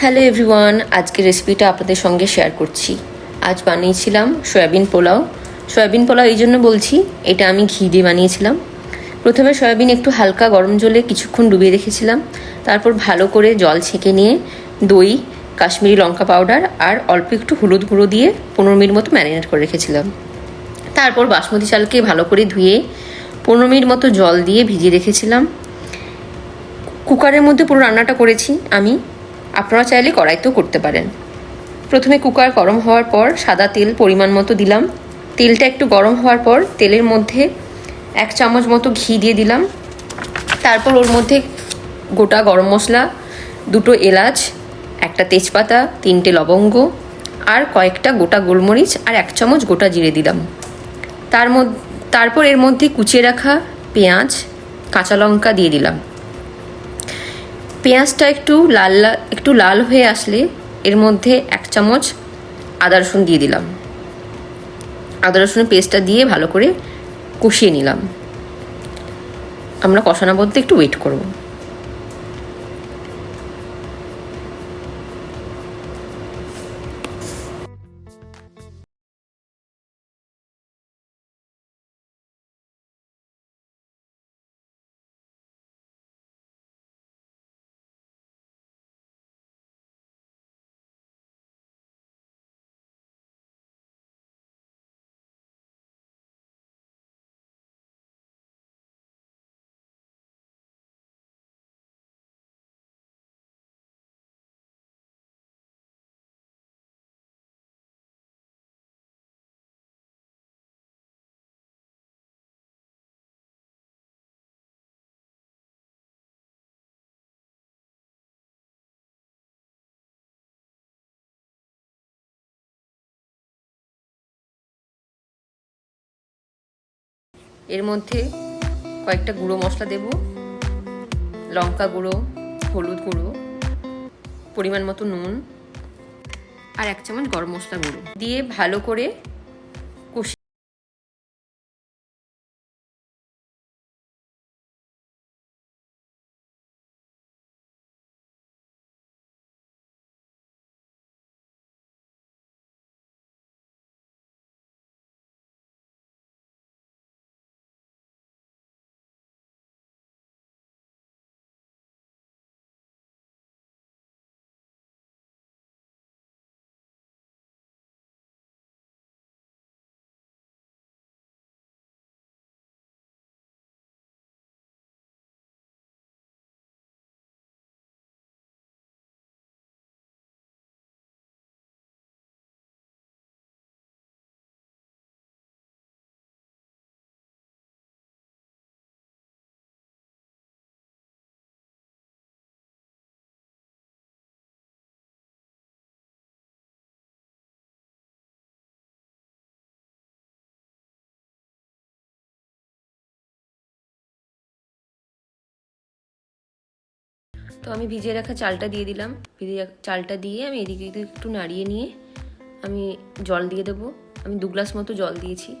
Hello everyone, আজকে রেসিপিটা আপনাদের সঙ্গে শেয়ার করছি। আজ বানিয়েছিলাম সয়াবিন পোলাও। সয়াবিন পোলাও এই জন্য বলছি, এটা আমি ঘি দিয়ে বানিয়েছিলাম। প্রথমে সয়াবিন একটু হালকা গরম জলে কিছুক্ষণ ডুবিয়ে রেখেছিলাম। তারপর ভালো করে জল ছেঁকে নিয়ে দই, কাশ্মীরি লঙ্কা পাউডার আর অল্প একটু হলুদ গুঁড়ো দিয়ে 15 মিনিট মতো ম্যারিনেট করে রেখেছিলাম। তারপর বাসমতি চালকে ভালো করে ধুয়ে 15 মিনিট মতো জল দিয়ে ভিজিয়ে রেখেছিলাম। কুকারের মধ্যে পুরো রান্নাটা করেছি আমি, আপনারা চাইলে কড়াইতেও করতে পারেন। প্রথমে কুকার গরম হওয়ার পর সাদা তেল পরিমাণ মতো দিলাম। তেলটা একটু গরম হওয়ার পর তেলের মধ্যে 1 চামচ মতো ঘি দিয়ে দিলাম। তারপর ওর মধ্যে গোটা গরম মশলা, 2টো এলাচ, 1টা তেজপাতা, 3টে লবঙ্গ আর কয়েকটা গোটা গোলমরিচ আর 1 চামচ গোটা জিরে দিলাম। তারপর এর মধ্যে কুচিয়ে রাখা পেঁয়াজ, কাঁচা লঙ্কা দিয়ে দিলাম। পেঁয়াজটা একটু লাল হয়ে আসলে এর মধ্যে 1 চামচ আদা রসুন দিয়ে দিলাম। আদা রসুনের পেস্টটা দিয়ে ভালো করে কষিয়ে নিলাম। আমরা কষানো বলতে একটু ওয়েট করব। এর মধ্যে কয়েকটা গুঁড়ো মশলা দেব, লঙ্কা গুঁড়ো, হলুদ গুঁড়ো, পরিমাণ মতো নুন আর 1 চামচ গরম মশলা গুঁড়ো দিয়ে ভালো করে কষিয়ে তো আমি ভিজিয়ে রাখা চালটা দিয়ে দিলাম। চালটা দিয়ে আমি এদিকে একটু নাড়িয়ে নিয়ে আমি জল দিয়ে দেবো। আমি 2 গ্লাস মতো জল দিয়েছি।